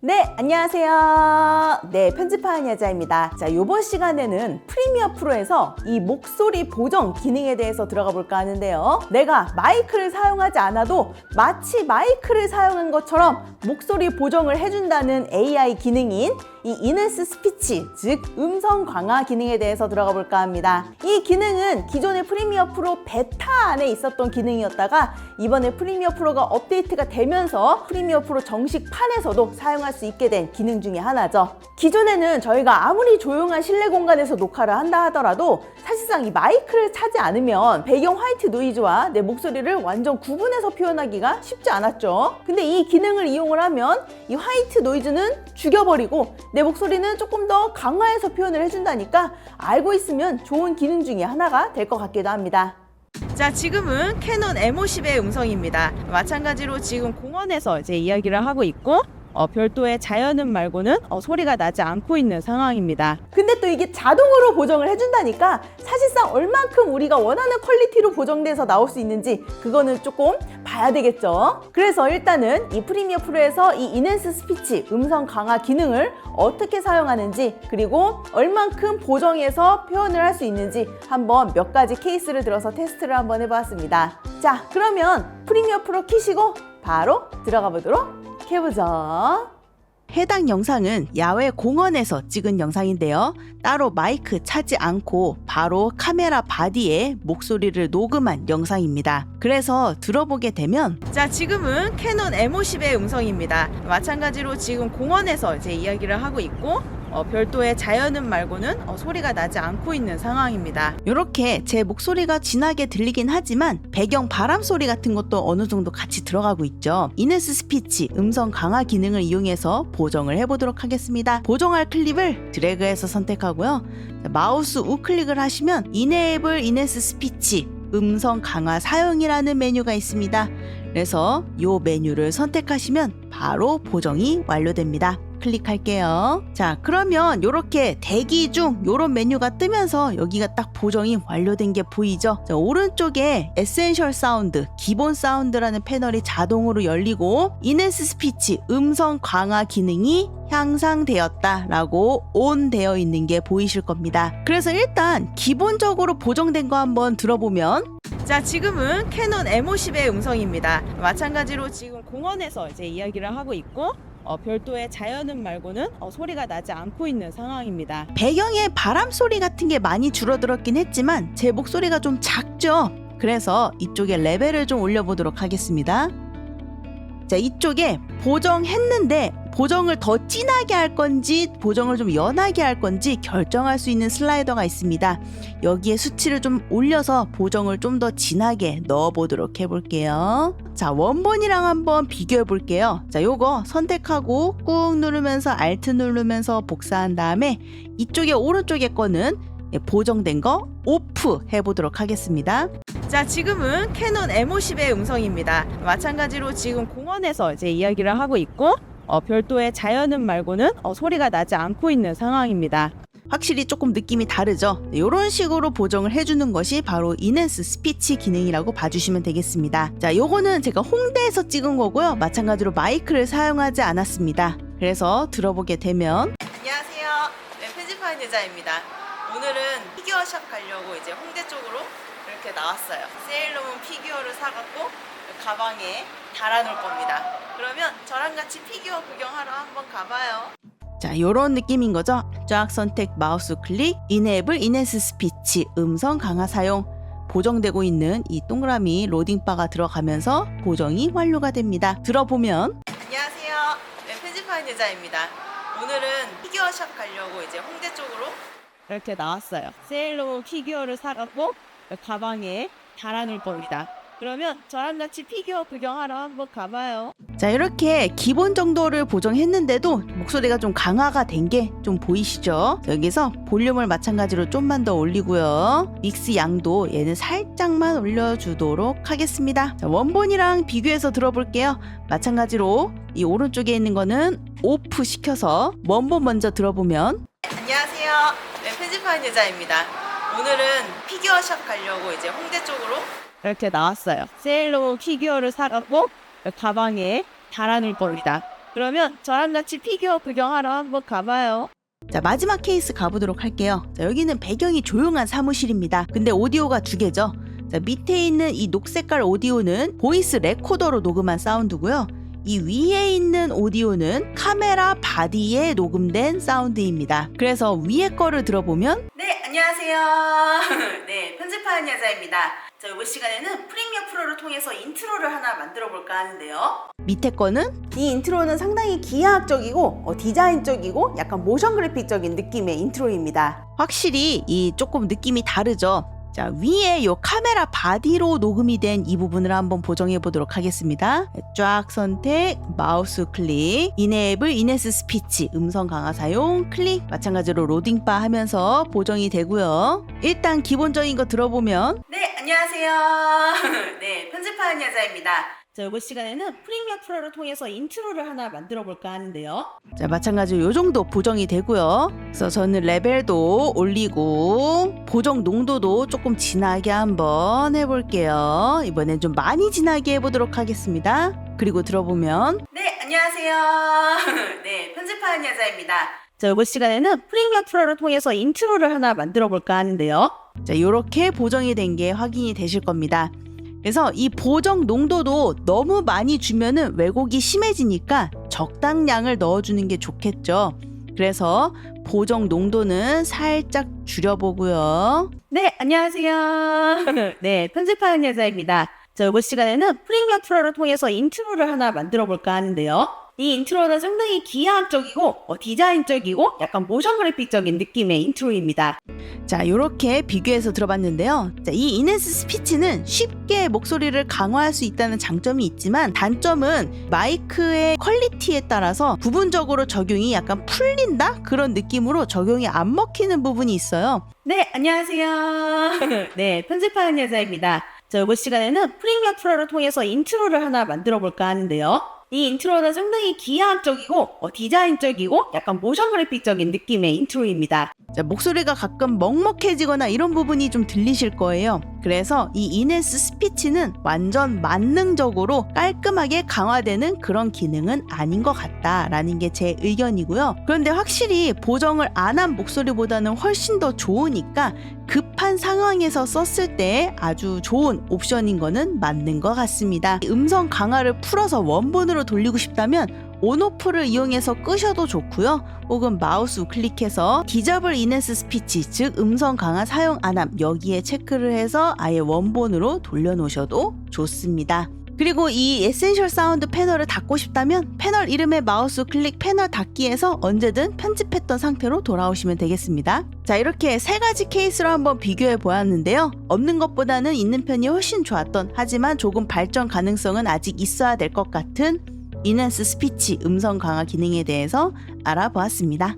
네, 안녕하세요. 네, 편집하는 여자입니다. 자, 요번 시간에는 프리미어 프로에서 이 목소리 보정 기능에 대해서 들어가 볼까 하는데요. 내가 마이크를 사용하지 않아도 마치 마이크를 사용한 것처럼 목소리 보정을 해준다는 AI 기능인 이 이넨스 스피치, 즉 음성 강화 기능에 대해서 들어가 볼까 합니다. 이 기능은 기존의 프리미어 프로 베타 안에 있었던 기능이었다가 이번에 프리미어 프로가 업데이트가 되면서 프리미어 프로 정식판에서도 사용할 수 있게 된 기능 중에 하나죠. 기존에는 저희가 아무리 조용한 실내 공간에서 녹화를 한다 하더라도 사실상 이 마이크를 차지 않으면 배경 화이트 노이즈와 내 목소리를 완전 구분해서 표현하기가 쉽지 않았죠. 근데 이 기능을 이용을 하면 이 화이트 노이즈는 죽여버리고 내 목소리는 조금 더 강화해서 표현을 해준다니까 알고 있으면 좋은 기능 중에 하나가 될 것 같기도 합니다. 자, 지금은 캐논 M50의 음성입니다. 마찬가지로 지금 공원에서 이제 이야기를 하고 있고 별도의 자연음 말고는 소리가 나지 않고 있는 상황입니다. 근데 또 이게 자동으로 보정을 해준다니까 사실상 얼만큼 우리가 원하는 퀄리티로 보정돼서 나올 수 있는지 그거는 조금 봐야 되겠죠. 그래서 일단은 이 프리미어 프로에서 이 이넨스 스피치 음성 강화 기능을 어떻게 사용하는지 그리고 얼만큼 보정해서 표현을 할 수 있는지 한번 몇 가지 케이스를 들어서 테스트를 한번 해봤습니다. 자, 그러면 프리미어 프로 키시고 바로 들어가 보도록 해보죠. 해당 영상은 야외 공원에서 찍은 영상인데요. 따로 마이크 차지 않고 바로 카메라 바디에 목소리를 녹음한 영상입니다. 그래서 들어보게 되면 자, 지금은 캐논 M50의 음성입니다. 마찬가지로 지금 공원에서 이제 이야기를 하고 있고 별도의 자연음 말고는 소리가 나지 않고 있는 상황입니다. 이렇게 제 목소리가 진하게 들리긴 하지만 배경 바람 소리 같은 것도 어느 정도 같이 들어가고 있죠. 이넨스 스피치 음성 강화 기능을 이용해서 보정을 해보도록 하겠습니다. 보정할 클립을 드래그해서 선택하고요. 마우스 우클릭을 하시면 Enable 이넨스 스피치 음성 강화 사용이라는 메뉴가 있습니다. 그래서 이 메뉴를 선택하시면 바로 보정이 완료됩니다. 클릭할게요. 자, 그러면 이렇게 대기 중 이런 메뉴가 뜨면서 여기가 딱 보정이 완료된 게 보이죠? 자, 오른쪽에 에센셜 사운드, 기본 사운드라는 패널이 자동으로 열리고 이넨스 스피치 음성 강화 기능이 향상되었다라고 ON 되어 있는 게 보이실 겁니다. 그래서 일단 기본적으로 보정된 거 한번 들어보면 자, 지금은 캐논 M50의 음성입니다. 마찬가지로 지금 공원에서 이제 이야기를 하고 있고 별도의 자연음 말고는 소리가 나지 않고 있는 상황입니다. 배경에 바람 소리 같은 게 많이 줄어들었긴 했지만 제 목소리가 좀 작죠? 그래서 이쪽에 레벨을 좀 올려보도록 하겠습니다. 자, 이쪽에 보정했는데 보정을 더 진하게 할 건지 보정을 좀 연하게 할 건지 결정할 수 있는 슬라이더가 있습니다. 여기에 수치를 좀 올려서 보정을 좀 더 진하게 넣어보도록 해볼게요. 자, 원본이랑 한번 비교해 볼게요. 자, 요거 선택하고 꾹 누르면서 Alt 누르면서 복사한 다음에 이쪽에 오른쪽에 거는 보정된 거 오프 해보도록 하겠습니다. 자, 지금은 캐논 M50의 음성입니다. 마찬가지로 지금 공원에서 이제 이야기를 하고 있고 별도의 자연음 말고는 소리가 나지 않고 있는 상황입니다. 확실히 조금 느낌이 다르죠? 이런 식으로 보정을 해주는 것이 바로 이넨스 스피치 기능이라고 봐주시면 되겠습니다. 자, 요거는 제가 홍대에서 찍은 거고요. 마찬가지로 마이크를 사용하지 않았습니다. 그래서 들어보게 되면 안녕하세요. 네, 편집하는 여자입니다. 오늘은 피규어샵 가려고 이제 홍대 쪽으로 이렇게 나왔어요. 세일러문 피규어를 사갖고 가방에 달아놓을 겁니다. 그러면 저랑 같이 피규어 구경하러 한번 가봐요. 자, 요런 느낌인 거죠. 쫙 선택 마우스 클릭 Enable 이넨스 스피치 음성 강화 사용 보정되고 있는 이 동그라미 로딩바가 들어가면서 보정이 완료가 됩니다. 들어보면 안녕하세요. 네, 편집하는 여자입니다. 오늘은 피규어샵 가려고 이제 홍대 쪽으로 이렇게 나왔어요. 세일러문 피규어를 사갖고 가방에 달아놓을 겁니다. 그러면 저랑 같이 피규어 구경하러 한번 가봐요. 자, 이렇게 기본 정도를 보정했는데도 목소리가 좀 강화가 된 게 좀 보이시죠? 여기서 볼륨을 마찬가지로 좀만 더 올리고요. 믹스 양도 얘는 살짝만 올려주도록 하겠습니다. 자, 원본이랑 비교해서 들어볼게요. 마찬가지로 이 오른쪽에 있는 거는 오프 시켜서 원본 먼저 들어보면 안녕하세요. 네, 편집하는 여자입니다. 오늘은 피규어샵 가려고 이제 홍대 쪽으로 이렇게 나왔어요. 세일러문 피규어를 사갖고 가방에 달아놓을 겁니다. 그러면 저랑 같이 피규어 구경하러 한번 가봐요. 자, 마지막 케이스 가보도록 할게요. 자, 여기는 배경이 조용한 사무실입니다. 근데 오디오가 두 개죠. 자, 밑에 있는 이 녹색깔 오디오는 보이스 레코더로 녹음한 사운드고요. 이 위에 있는 오디오는 카메라 바디에 녹음된 사운드입니다. 그래서 위에 거를 들어보면 네, 안녕하세요. 네, 편집하는 여자입니다. 자, 이번 시간에는 프리미어 프로를 통해서 인트로를 하나 만들어 볼까 하는데요. 밑에 거는 이 인트로는 상당히 기하학적이고 디자인적이고 약간 모션 그래픽적인 느낌의 인트로입니다. 확실히 이 조금 느낌이 다르죠. 자, 위에 요 카메라 바디로 녹음이 된 이 부분을 한번 보정해 보도록 하겠습니다. 쫙 선택, 마우스 클릭, 이네이블 이네스 스피치, 음성 강화 사용, 클릭. 마찬가지로 로딩바 하면서 보정이 되고요. 일단 기본적인 거 들어보면 네, 안녕하세요. 네, 편집하는 여자입니다. 자, 이번 시간에는 프리미어 프로를 통해서 인트로를 하나 만들어 볼까 하는데요. 자, 마찬가지로 요 정도 보정이 되고요. 그래서 저는 레벨도 올리고 보정 농도도 조금 진하게 한번 해볼게요. 이번엔 좀 많이 진하게 해보도록 하겠습니다. 그리고 들어보면 네, 안녕하세요. 네, 편집하는 여자입니다. 자, 이번 시간에는 프리미어 프로를 통해서 인트로를 하나 만들어 볼까 하는데요. 자, 요렇게 보정이 된 게 확인이 되실 겁니다. 그래서 이 보정 농도도 너무 많이 주면은 왜곡이 심해지니까 적당량을 넣어주는 게 좋겠죠. 그래서 보정 농도는 살짝 줄여보고요. 네, 안녕하세요. 네, 편집하는 여자입니다. 자, 이번 시간에는 프리미어 프로를 통해서 인트로를 하나 만들어 볼까 하는데요. 이 인트로는 상당히 기하학적이고 디자인적이고 약간 모션 그래픽적인 느낌의 인트로입니다. 자, 요렇게 비교해서 들어봤는데요. 자, 이 이네스 스피치는 쉽게 목소리를 강화할 수 있다는 장점이 있지만 단점은 마이크의 퀄리티에 따라서 부분적으로 적용이 약간 풀린다? 그런 느낌으로 적용이 안 먹히는 부분이 있어요. 네, 안녕하세요. 네, 편집하는 여자입니다. 자, 이번 시간에는 프리미어 프로를 통해서 인트로를 하나 만들어 볼까 하는데요. 이 인트로는 상당히 기하학적이고 디자인적이고 약간 모션 그래픽적인 느낌의 인트로입니다. 자, 목소리가 가끔 먹먹해지거나 이런 부분이 좀 들리실 거예요. 그래서 이 이네스 스피치는 완전 만능적으로 깔끔하게 강화되는 그런 기능은 아닌 것 같다라는 게 제 의견이고요. 그런데 확실히 보정을 안 한 목소리보다는 훨씬 더 좋으니까 급한 상황에서 썼을 때 아주 좋은 옵션인 거는 맞는 것 같습니다. 음성 강화를 풀어서 원본으로 돌리고 싶다면 온오프를 이용해서 끄셔도 좋고요. 혹은 마우스 클릭해서 디저블 이네스 스피치, 즉 음성 강화 사용 안함 여기에 체크를 해서 아예 원본으로 돌려놓으셔도 좋습니다. 그리고 이 에센셜 사운드 패널을 닫고 싶다면 패널 이름의 마우스 클릭 패널 닫기에서 언제든 편집했던 상태로 돌아오시면 되겠습니다. 자, 이렇게 세 가지 케이스로 한번 비교해 보았는데요. 없는 것보다는 있는 편이 훨씬 좋았던, 하지만 조금 발전 가능성은 아직 있어야 될 것 같은 이네스 스피치 음성 강화 기능에 대해서 알아보았습니다.